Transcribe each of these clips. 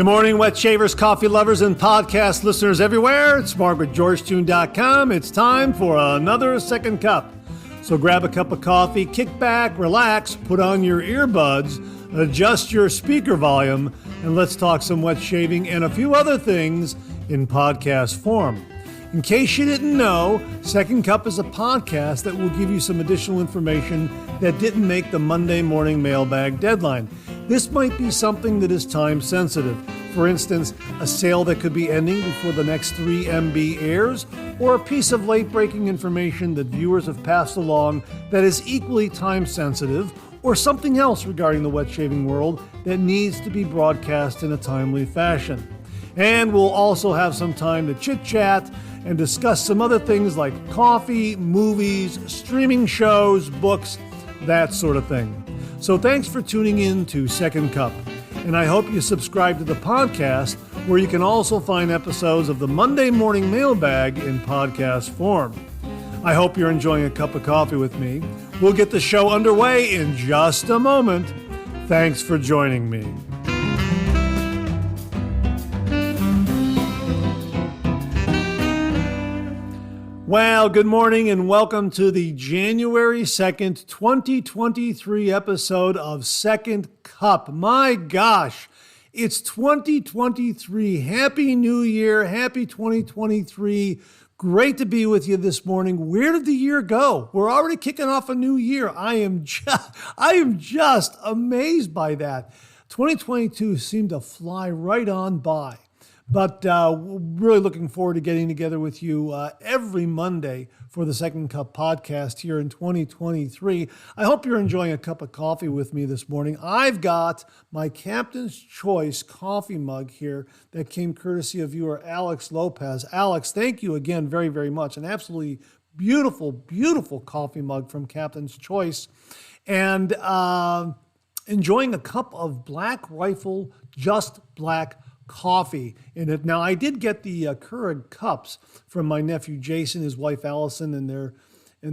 Good morning, wet shavers, coffee lovers, and podcast listeners everywhere. It's Mark with GeorgeToon.com. It's time for another second cup. So grab a cup of coffee, kick back, relax, put on your earbuds, adjust your speaker volume, and let's talk some wet shaving and a few other things in podcast form. In case you didn't know, Second Cup is a podcast that will give you some additional information that didn't make the Monday morning mailbag deadline. This might be something that is time sensitive. For instance, a sale that could be ending before the next 3 MB airs, or a piece of late-breaking information that viewers have passed along that is equally time sensitive, or something else regarding the wet shaving world that needs to be broadcast in a timely fashion. And we'll also have some time to chit-chat and discuss some other things like coffee, movies, streaming shows, books, that sort of thing. So thanks for tuning in to Second Cup, and I hope you subscribe to the podcast where you can also find episodes of the Monday Morning Mailbag in podcast form. I hope you're enjoying a cup of coffee with me. We'll get the show underway in just a moment. Thanks for joining me. Well, good morning and welcome to the January 2nd, 2023 episode of Second Cup. My gosh, it's 2023. Happy New Year. Happy 2023. Great to be with you this morning. Where did the year go? We're already kicking off a new year. I am just amazed by that. 2022 seemed to fly right on by. But really looking forward to getting together with you every Monday for the Second Cup podcast here in 2023. I hope you're enjoying a cup of coffee with me this morning. I've got my Captain's Choice coffee mug here that came courtesy of viewer Alex Lopez. Alex, thank you again very, very much. An absolutely beautiful, beautiful coffee mug from Captain's Choice. And enjoying a cup of Black Rifle Just Black coffee in it. Now, I did get the Keurig cups from my nephew Jason, his wife Allison, and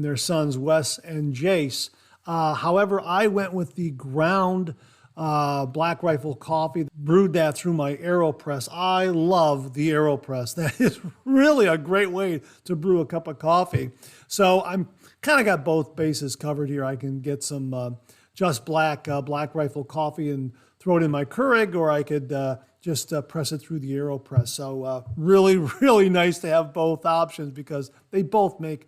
their sons Wes and Jace. However, I went with the ground Black Rifle coffee, brewed that through my AeroPress. I love the AeroPress. That is really a great way to brew a cup of coffee. So I'm kind of got both bases covered here. I can get some just Black Rifle coffee and throw it in my Keurig, or I could just press it through the AeroPress. So really, really nice to have both options because they both make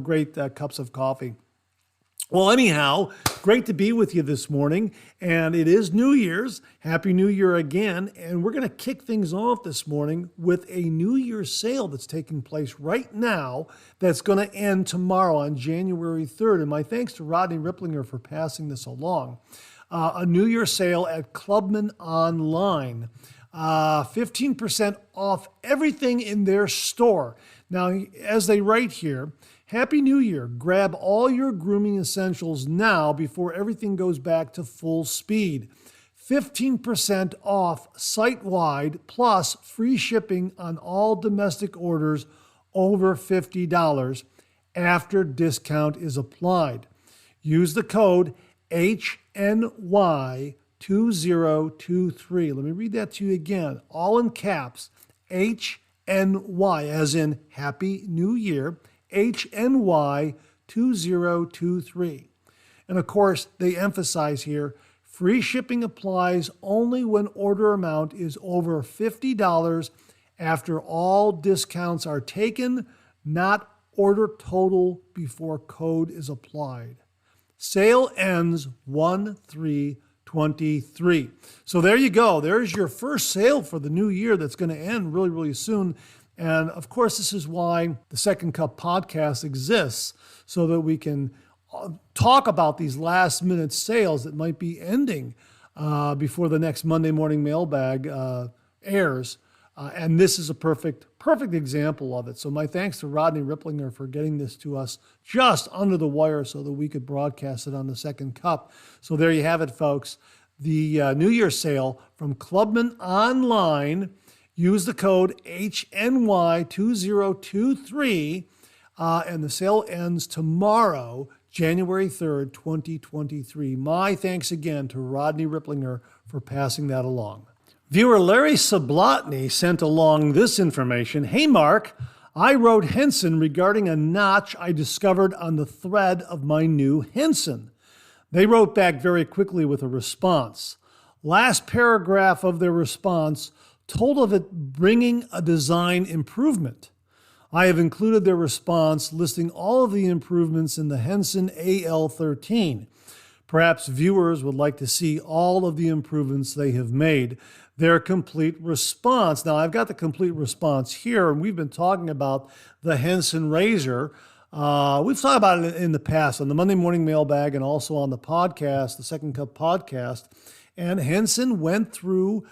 great cups of coffee. Well, anyhow, great to be with you this morning. And it is New Year's. Happy New Year again. And we're going to kick things off this morning with a New Year's sale that's taking place right now that's going to end tomorrow on January 3rd. And my thanks to Rodney Ripplinger for passing this along. A New Year sale at Clubman Online. 15% off everything in their store. Now, as they write here, Happy New Year. Grab all your grooming essentials now before everything goes back to full speed. 15% off site-wide plus free shipping on all domestic orders over $50 after discount is applied. Use the code HNY2023. Let me read that to you again, all in caps. HNY, as in Happy New Year, HNY2023. And of course, they emphasize here, free shipping applies only when order amount is over $50 after all discounts are taken, not order total before code is applied. Sale ends 1/3/23. So there you go. There's your first sale for the new year that's going to end really, really soon. And of course, this is why the Second Cup podcast exists, so that we can talk about these last minute sales that might be ending before the next Monday morning mailbag airs. And this is a perfect example of it. So my thanks to Rodney Ripplinger for getting this to us just under the wire so that we could broadcast it on the Second Cup. So there you have it, folks. The New Year's sale from Clubman Online. Use the code HNY2023, and the sale ends tomorrow, January 3rd, 2023. My thanks again to Rodney Ripplinger for passing that along. Viewer Larry Sablotny sent along this information. Hey, Mark, I wrote Henson regarding a notch I discovered on the thread of my new Henson. They wrote back very quickly with a response. Last paragraph of their response told of it bringing a design improvement. I have included their response listing all of the improvements in the Henson AL13. Perhaps viewers would like to see all of the improvements they have made. Their complete response. Now, I've got the complete response here, and we've been talking about the Henson razor. We've talked about it in the past on the Monday Morning Mailbag and also on the podcast, the Second Cup podcast. And Henson went through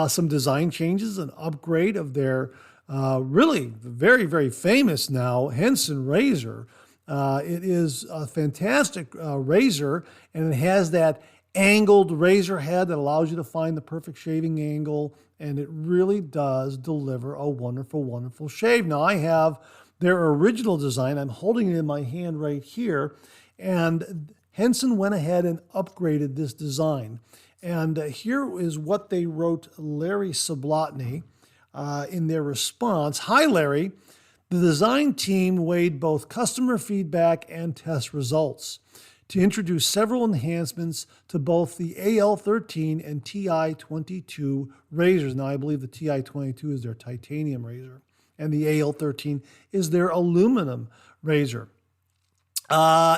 some design changes, an upgrade of their really very, very famous now Henson razor. It is a fantastic razor, and it has that angled razor head that allows you to find the perfect shaving angle, and it really does deliver a wonderful, wonderful shave. Now, I have their original design. I'm holding it in my hand right here, and Henson went ahead and upgraded this design. And here is what they wrote Larry Sablotny in their response. Hi, Larry. The design team weighed both customer feedback and test results to introduce several enhancements to both the AL13 and TI22 razors. Now, I believe the TI22 is their titanium razor, and the AL13 is their aluminum razor.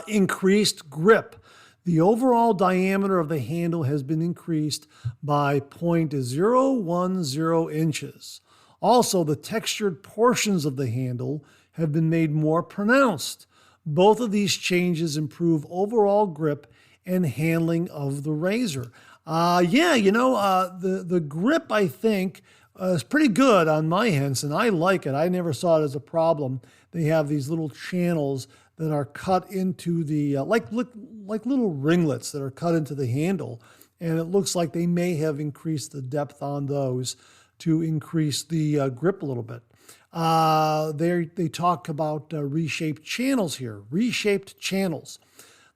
Increased grip. The overall diameter of the handle has been increased by 0.010 inches. Also, the textured portions of the handle have been made more pronounced. Both of these changes improve overall grip and handling of the razor. The grip, I think, is pretty good on my Henson. I like it. I never saw it as a problem. They have these little channels that are cut into the, like little ringlets that are cut into the handle. And it looks like they may have increased the depth on those to increase the grip a little bit. They talk about reshaped channels here, reshaped channels.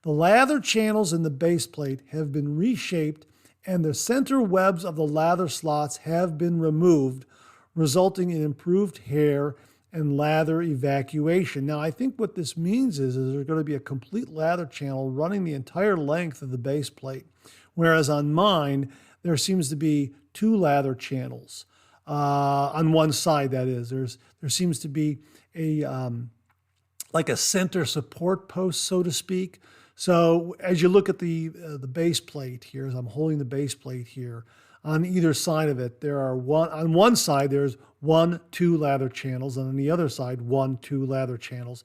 The lather channels in the base plate have been reshaped and the center webs of the lather slots have been removed, resulting in improved hair and lather evacuation. Now, I think what this means is there's going to be a complete lather channel running the entire length of the base plate, whereas on mine, there seems to be two lather channels. On one side, that is, there seems to be a like a center support post, so to speak. So as you look at the base plate here, as I'm holding the base plate here, on either side of it, there are on one side there's 2 lather channels, and on the other side 2 lather channels,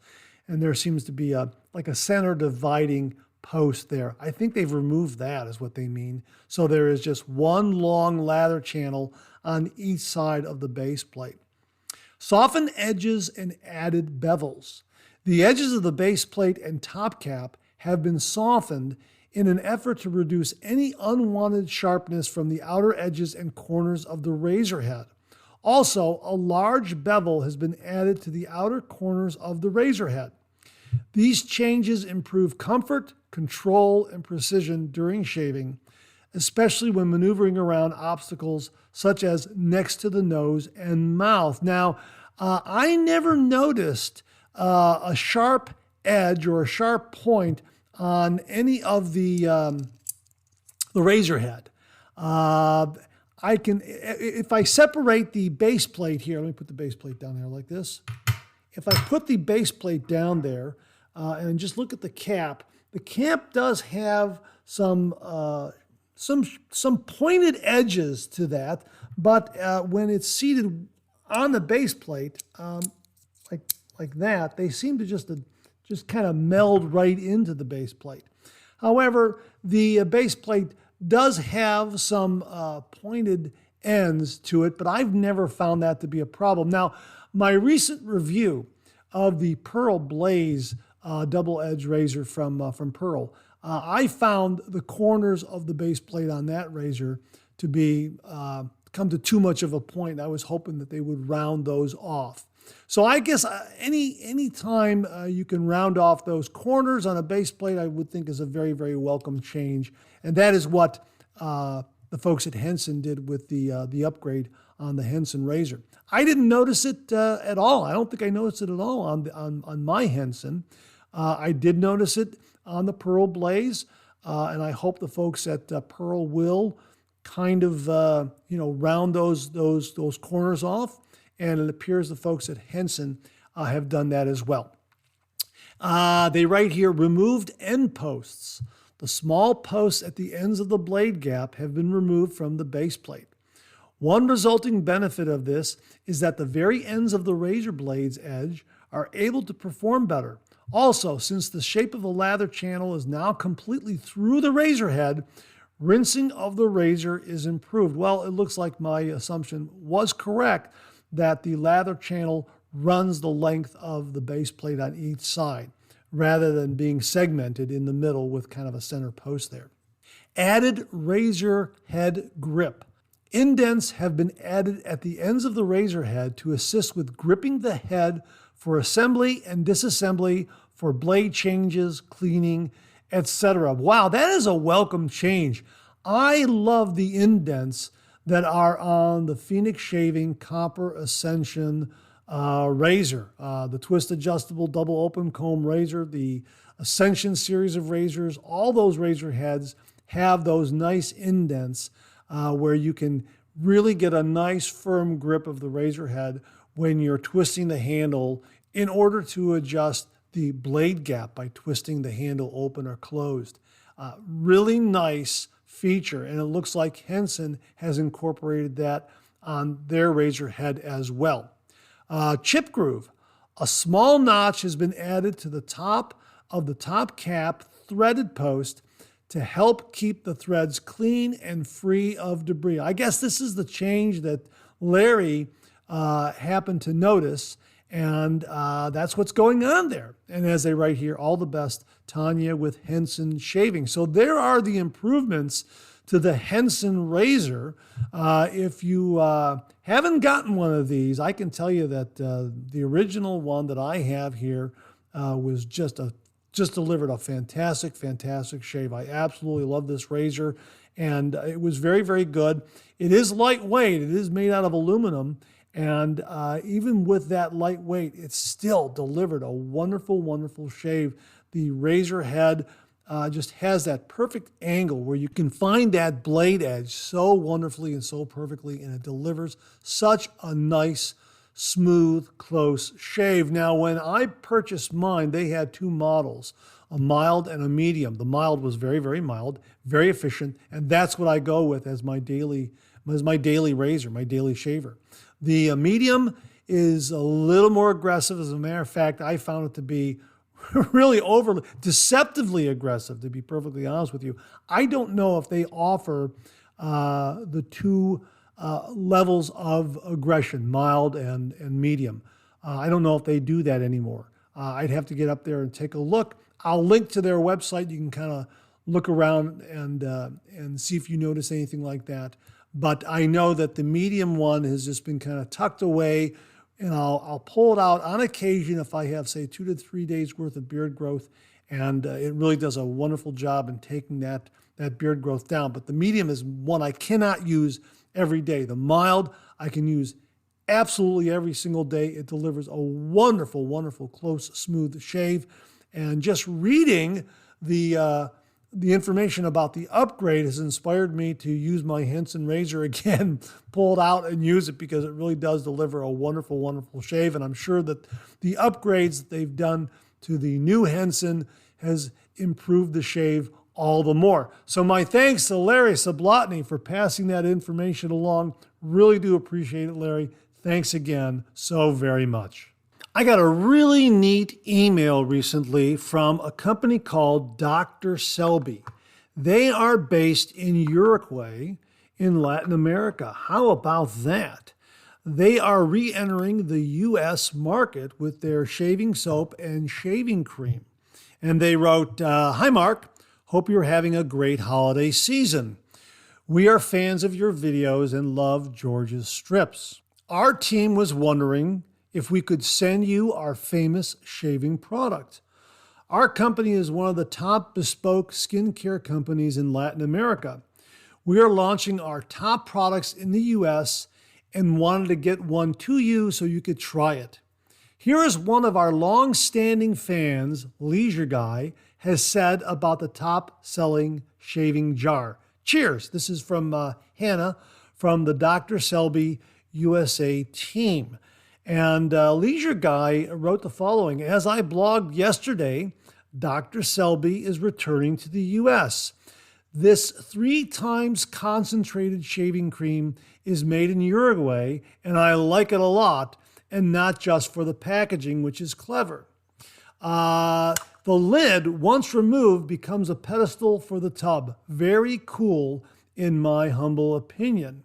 and there seems to be like a center dividing post there. I think they've removed that, is what they mean. So there is just one long lather channel on each side of the base plate. Softened edges and added bevels. The edges of the base plate and top cap have been softened in an effort to reduce any unwanted sharpness from the outer edges and corners of the razor head. Also, a large bevel has been added to the outer corners of the razor head. These changes improve comfort, control, and precision during shaving, especially when maneuvering around obstacles such as next to the nose and mouth. Now, I never noticed a sharp edge or a sharp point on any of the razor head. I can, if I separate the base plate here, let me put the base plate down there like this. If I put the base plate down there and just look at the cap does have some pointed edges to that, but when it's seated on the base plate, like that, they seem to just kind of meld right into the base plate. However, the base plate does have some pointed ends to it, but I've never found that to be a problem. Now, my recent review of the Pearl Blaze double-edged razor from Pearl, I found the corners of the base plate on that razor to be come to too much of a point. I was hoping that they would round those off. So I guess any time you can round off those corners on a base plate, I would think is a very, very welcome change. And that is what the folks at Henson did with the upgrade on the Henson razor. I didn't notice it at all. I don't think I noticed it at all on my Henson. I did notice it on the Pearl Blaze, and I hope the folks at Pearl will kind of round those corners off. And it appears the folks at Henson have done that as well. They write here, removed end posts. The small posts at the ends of the blade gap have been removed from the base plate. One resulting benefit of this is that the very ends of the razor blade's edge are able to perform better. Also, since the shape of the lather channel is now completely through the razor head, rinsing of the razor is improved. Well, it looks like my assumption was correct that the lather channel runs the length of the base plate on each side rather than being segmented in the middle with kind of a center post there. Added razor head grip. Indents have been added at the ends of the razor head to assist with gripping the head for assembly and disassembly, for blade changes, cleaning, etc. Wow, that is a welcome change. I love the indents that are on the Phoenix Shaving Copper Ascension razor, the twist adjustable double open comb razor, the Ascension series of razors. All those razor heads have those nice indents where you can really get a nice firm grip of the razor head when you're twisting the handle in order to adjust the blade gap by twisting the handle open or closed. Really nice feature, and it looks like Henson has incorporated that on their razor head as well. Chip groove. A small notch has been added to the top of the top cap threaded post to help keep the threads clean and free of debris. I guess this is the change that Larry happened to notice, and that's what's going on there. And as they write here, all the best, Tanya with Henson Shaving. So there are the improvements to the Henson razor. If you haven't gotten one of these, I can tell you that the original one that I have here was just delivered a fantastic shave. I absolutely love this razor, and it was very, very good. It is lightweight. It is made out of aluminum, and even with that lightweight, it still delivered a wonderful shave. The razor head just has that perfect angle where you can find that blade edge so wonderfully and so perfectly, and it delivers such a nice, smooth, close shave. Now, when I purchased mine, they had two models, a mild and a medium. The mild was very, very mild, very efficient, and that's what I go with as my daily razor, my daily shaver. The medium is a little more aggressive. As a matter of fact, I found it to be really deceptively aggressive, to be perfectly honest with you. I don't know if they offer the two levels of aggression, mild and medium. I don't know if they do that anymore. I'd have to get up there and take a look. I'll link to their website. You can kind of look around and see if you notice anything like that. But I know that the medium one has just been kind of tucked away, and I'll pull it out on occasion if I have, say, 2 to 3 days worth of beard growth, and it really does a wonderful job in taking that beard growth down. But the medium is one I cannot use every day. The mild I can use absolutely every single day. It delivers a wonderful, close, smooth shave. And just reading the information about the upgrade has inspired me to use my Henson razor again, pull it out and use it, because it really does deliver a wonderful shave. And I'm sure that the upgrades that they've done to the new Henson has improved the shave all the more. So my thanks to Larry Sablotny for passing that information along. Really do appreciate it, Larry. Thanks again so very much. I got a really neat email recently from a company called Dr. Selby. They are based in Uruguay in Latin America. How about that? They are re-entering the U.S. market with their shaving soap and shaving cream. And they wrote, "Hi, Mark. Hope you're having a great holiday season. We are fans of your videos and love George's strips. Our team was wondering if we could send you our famous shaving product. Our company is one of the top bespoke skincare companies in Latin America. We are launching our top products in the US and wanted to get one to you so you could try it. Here is one of our long-standing fans, Leisure Guy, has said about the top-selling shaving jar. Cheers. This is from Hannah from the Dr. Selby USA team. And Leisure Guy wrote the following: as I blogged yesterday, Dr. Selby is returning to the US. This 3 times concentrated shaving cream is made in Uruguay, and I like it a lot, and not just for the packaging, which is clever. The lid, once removed, becomes a pedestal for the tub. Very cool, in my humble opinion.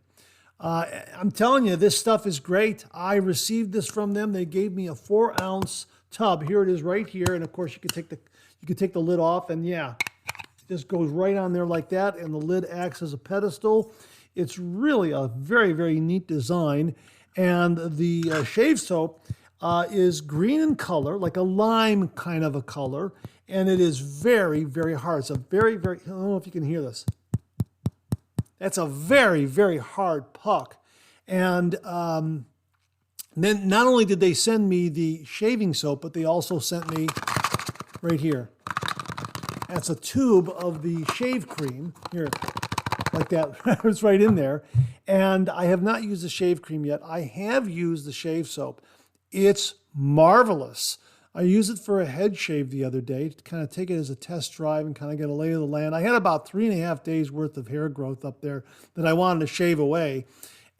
I'm telling you, this stuff is great. I received this from them. They gave me a 4-ounce tub. Here it is right here. And of course, you could take the lid off, and yeah, it just goes right on there like that, and the lid acts as a pedestal. It's really a very, very neat design. And the shave soap is green in color, like a lime kind of a color, and it is very, very hard. It's a very, very, I don't know if you can hear this. That's a very, very hard puck. And then not only did they send me the shaving soap, but they also sent me right here. That's a tube of the shave cream. Here, like that. It's right in there. And I have not used the shave cream yet. I have used the shave soap. It's marvelous. I used it for a head shave the other day to kind of take it as a test drive and kind of get a lay of the land. I had about 3.5 days worth of hair growth up there that I wanted to shave away,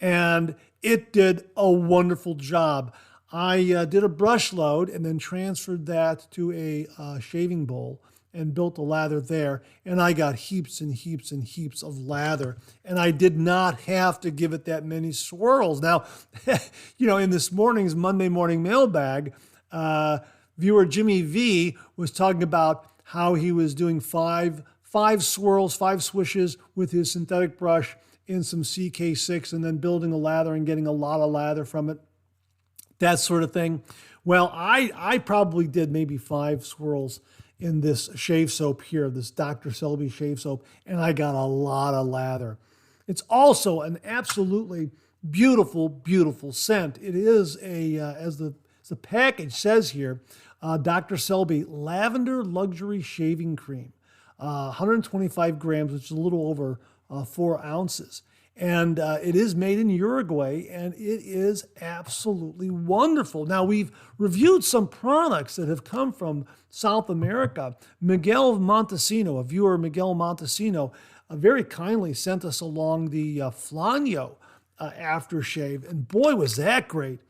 and it did a wonderful job. I did a brush load and then transferred that to a shaving bowl and built a lather there, and I got heaps and heaps and heaps of lather, and I did not have to give it that many swirls. Now, in this morning's Monday morning mailbag, viewer Jimmy V was talking about how he was doing five swirls, 5 swishes with his synthetic brush in some CK6 and then building a lather and getting a lot of lather from it, that sort of thing. Well, I probably did maybe 5 swirls in this shave soap here, this Dr. Selby shave soap, and I got a lot of lather. It's also an absolutely beautiful, beautiful scent. It is as the package says here, Dr. Selby Lavender Luxury Shaving Cream, 125 grams, which is a little over 4 ounces. And it is made in Uruguay, and it is absolutely wonderful. Now, we've reviewed some products that have come from South America. Miguel Montesino, a viewer, Miguel Montesino, very kindly sent us along the Flanio aftershave, and boy, was that great.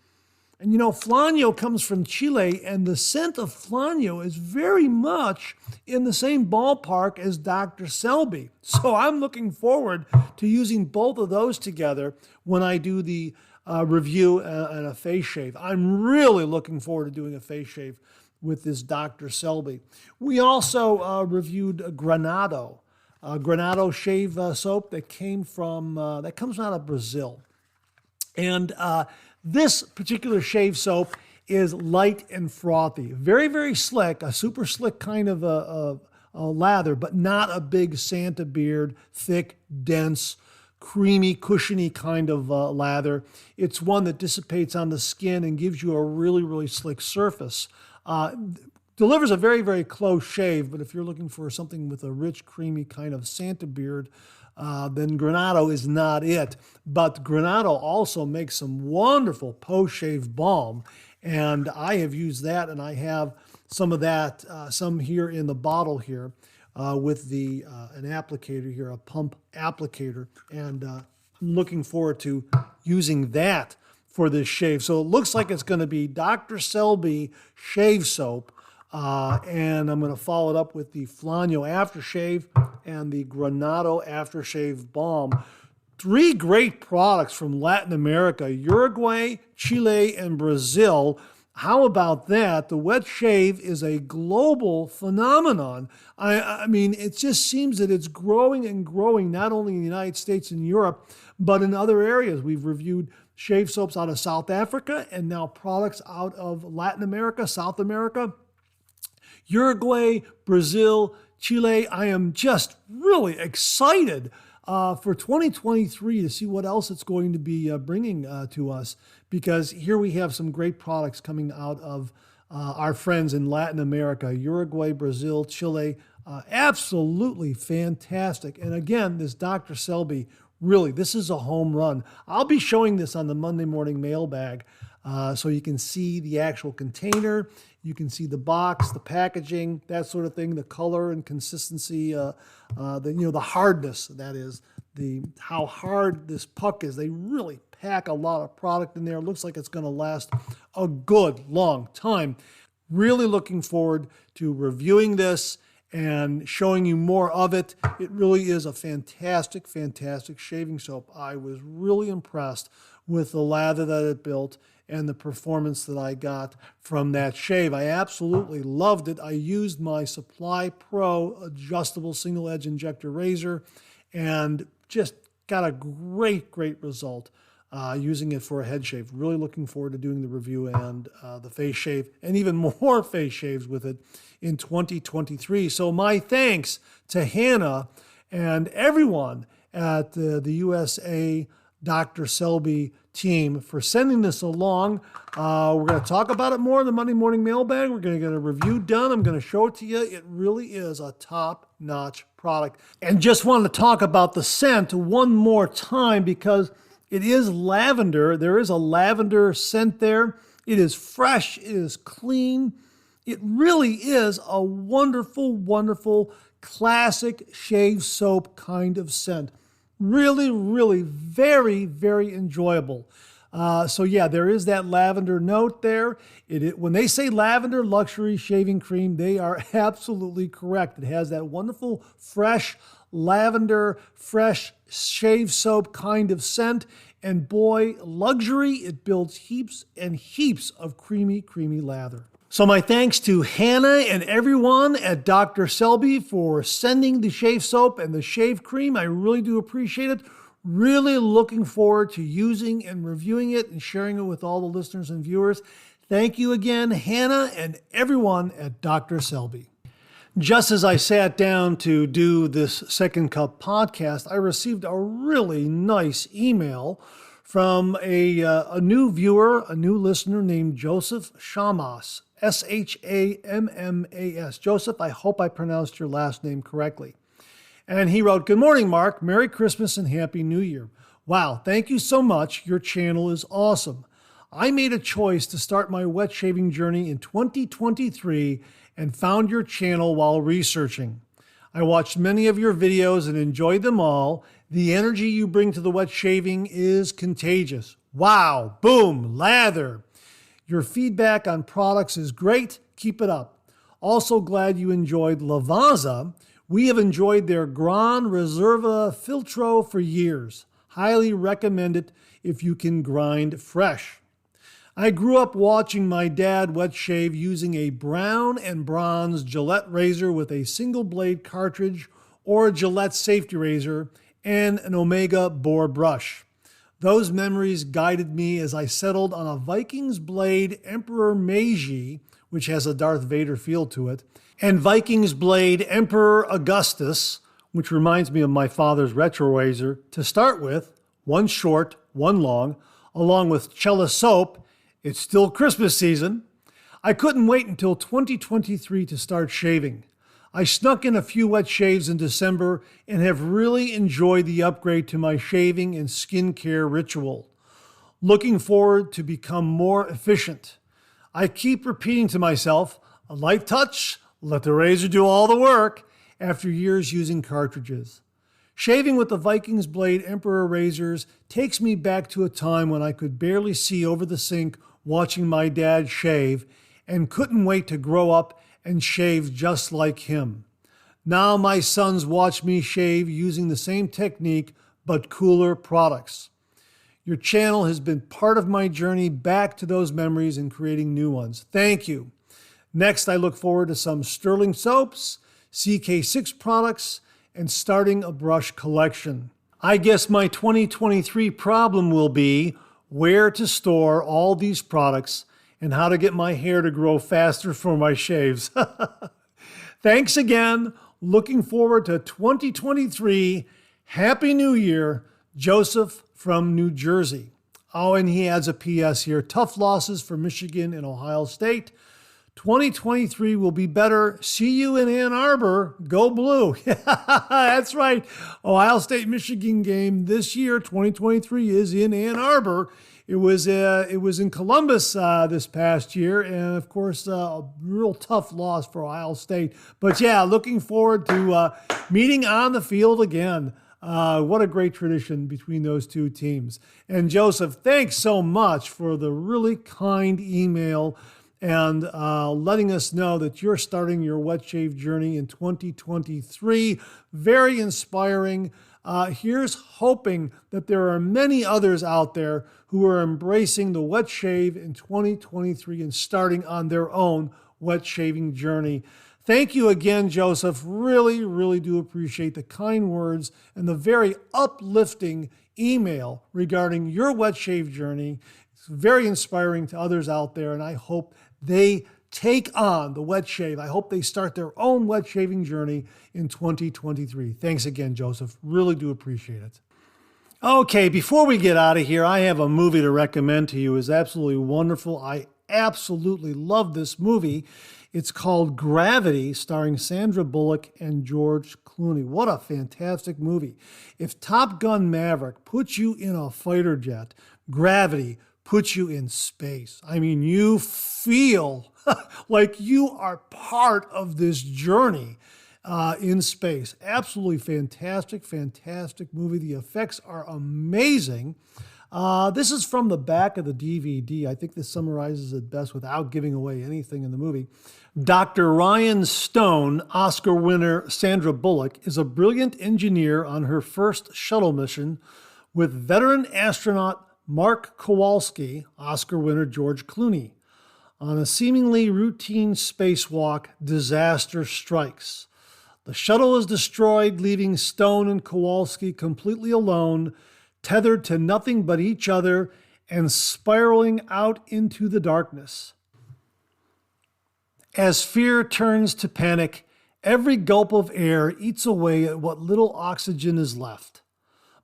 And Flanio comes from Chile, and the scent of Flanio is very much in the same ballpark as Dr. Selby. So I'm looking forward to using both of those together when I do the review and a face shave. I'm really looking forward to doing a face shave with this Dr. Selby. We also reviewed Granado shave soap that comes out of Brazil. And this particular shave soap is light and frothy, very, very slick, a super slick kind of a lather, but not a big Santa beard, thick, dense, creamy, cushiony kind of lather. It's one that dissipates on the skin and gives you a really, really slick surface. Delivers a very, very close shave, but if you're looking for something with a rich, creamy kind of Santa beard, then Granado is not it. But Granado also makes some wonderful post-shave balm, and I have used that, and I have some of that, some here in the bottle here with an applicator here, a pump applicator, and I'm looking forward to using that for this shave. So it looks like it's going to be Dr. Selby shave soap, and I'm going to follow it up with the Flanio aftershave and the Granado aftershave balm. 3 great products from Latin America, Uruguay, Chile, and Brazil. How about that? The wet shave is a global phenomenon. I mean, it just seems that it's growing and growing, not only in the United States and Europe, but in other areas. We've reviewed shave soaps out of South Africa and now products out of Latin America, South America, Uruguay, Brazil, Chile. I am just really excited for 2023 to see what else it's going to be bringing to us, because here we have some great products coming out of our friends in Latin America, Uruguay, Brazil, Chile. Absolutely fantastic. And again, this Dr. Selby, really, this is a home run. I'll be showing this on the Monday morning mailbag, so you can see the actual container, you can see the box, the packaging, that sort of thing, the color and consistency, the hardness, that is, how hard this puck is. They really pack a lot of product in there. It looks like it's going to last a good long time. Really looking forward to reviewing this and showing you more of it. It really is a fantastic, fantastic shaving soap. I was really impressed with the lather that it built and the performance that I got from that shave. I absolutely loved it. I used my Supply Pro adjustable single edge injector razor and just got a great, great result using it for a head shave. Really looking forward to doing the review and the face shave and even more face shaves with it in 2023. So my thanks to Hannah and everyone at the USA Dr. Selby team for sending this along. We're going to talk about it more in the Monday morning mailbag. We're going to get a review done. I'm going to show it to you. It really is a top-notch product. And just wanted to talk about the scent one more time because it is lavender. There is a lavender scent there. It is fresh. It is clean. It really is a wonderful, wonderful classic shave soap kind of scent. Really, really very, very enjoyable. So yeah, there is that lavender note there. When they say lavender luxury shaving cream, they are absolutely correct. It has that wonderful, fresh lavender, fresh shave soap kind of scent. And boy, luxury, it builds heaps and heaps of creamy, creamy lather. So my thanks to Hannah and everyone at Dr. Selby for sending the shave soap and the shave cream. I really do appreciate it. Really looking forward to using and reviewing it and sharing it with all the listeners and viewers. Thank you again, Hannah and everyone at Dr. Selby. Just as I sat down to do this Second Cup podcast, I received a really nice email from a new viewer, a new listener named Joseph Shamas, Shammas. Joseph, I hope I pronounced your last name correctly. And he wrote, "Good morning, Mark. Merry Christmas and Happy New Year. Wow, thank you so much. Your channel is awesome. I made a choice to start my wet shaving journey in 2023 and found your channel while researching. I watched many of your videos and enjoyed them all. The energy you bring to the wet shaving is contagious. Wow, boom, lather. Your feedback on products is great. Keep it up. Also glad you enjoyed Lavazza. We have enjoyed their Gran Reserva Filtro for years. Highly recommend it if you can grind fresh. I grew up watching my dad wet shave using a brown and bronze Gillette razor with a single blade cartridge or a Gillette safety razor and an Omega bore brush. Those memories guided me as I settled on a Vikings blade Emperor Meiji, which has a Darth Vader feel to it, and Vikings blade Emperor Augustus, which reminds me of my father's retro razor, to start with, one short, one long, along with Cella soap. It's still Christmas season. I couldn't wait until 2023 to start shaving. I snuck in a few wet shaves in December and have really enjoyed the upgrade to my shaving and skincare ritual. Looking forward to become more efficient. I keep repeating to myself, a light touch, let the razor do all the work, after years using cartridges. Shaving with the Vikings blade Emperor razors takes me back to a time when I could barely see over the sink watching my dad shave and couldn't wait to grow up and shave just like him. Now my sons watch me shave using the same technique but cooler products. Your channel has been part of my journey back to those memories and creating new ones. Thank you. Next, I look forward to some Sterling soaps, CK6 products, and starting a brush collection. I guess my 2023 problem will be where to store all these products and how to get my hair to grow faster for my shaves. Thanks again. Looking forward to 2023. Happy New Year, Joseph from New Jersey. Oh, and he adds a PS here. Tough losses for Michigan and Ohio State. 2023 will be better. See you in Ann Arbor. Go Blue. That's right. Ohio State-Michigan game this year, 2023, is in Ann Arbor. It was in Columbus this past year, and of course, a real tough loss for Ohio State. But yeah, looking forward to meeting on the field again. What a great tradition between those two teams. And Joseph, thanks so much for the really kind email and letting us know that you're starting your wet shave journey in 2023. Very inspiring. Here's hoping that there are many others out there who are embracing the wet shave in 2023 and starting on their own wet shaving journey. Thank you again, Joseph. Really, really do appreciate the kind words and the very uplifting email regarding your wet shave journey. It's very inspiring to others out there, and I hope they take on the wet shave. I hope they start their own wet shaving journey in 2023. Thanks again, Joseph. Really do appreciate it. Okay, before we get out of here, I have a movie to recommend to you. It's absolutely wonderful. I absolutely love this movie. It's called Gravity, starring Sandra Bullock and George Clooney. What a fantastic movie. If Top Gun Maverick puts you in a fighter jet, Gravity puts you in space. I mean, you feel like you are part of this journey in space. Absolutely fantastic, fantastic movie. The effects are amazing. This is from the back of the DVD. I think this summarizes it best without giving away anything in the movie. Dr. Ryan Stone, Oscar winner Sandra Bullock, is a brilliant engineer on her first shuttle mission with veteran astronaut Mark Kowalski, Oscar winner George Clooney. On a seemingly routine spacewalk, disaster strikes. The shuttle is destroyed, leaving Stone and Kowalski completely alone, tethered to nothing but each other and spiraling out into the darkness. As fear turns to panic, every gulp of air eats away at what little oxygen is left.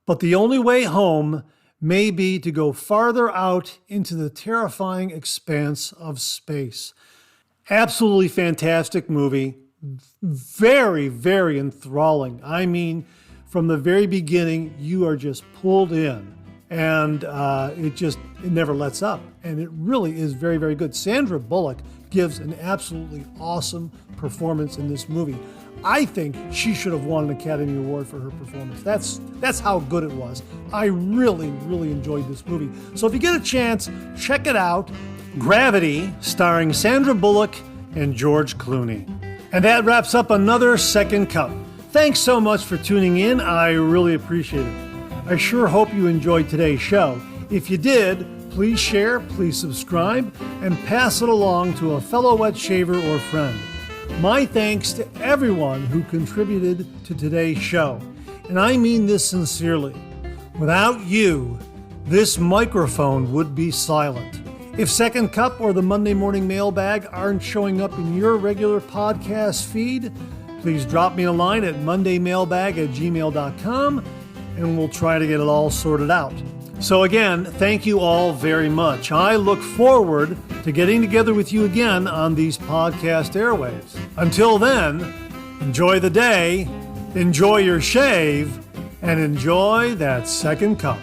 But the only way home may be to go farther out into the terrifying expanse of space. Absolutely fantastic movie. Very, very enthralling. I mean, from the very beginning, you are just pulled in, and it never lets up. And it really is very, very good. Sandra Bullock gives an absolutely awesome performance in this movie. I think she should have won an Academy Award for her performance. That's how good it was. I really, really enjoyed this movie. So if you get a chance, check it out. Gravity, starring Sandra Bullock and George Clooney. And that wraps up another Second Cup. Thanks so much for tuning in. I really appreciate it. I sure hope you enjoyed today's show. If you did, please share, please subscribe, and pass it along to a fellow wet shaver or friend. My thanks to everyone who contributed to today's show. And I mean this sincerely. Without you, this microphone would be silent. If Second Cup or the Monday Morning Mailbag aren't showing up in your regular podcast feed, please drop me a line at mondaymailbag@gmail.com and we'll try to get it all sorted out. So again, thank you all very much. I look forward to getting together with you again on these podcast airwaves. Until then, enjoy the day, enjoy your shave, and enjoy that second cup.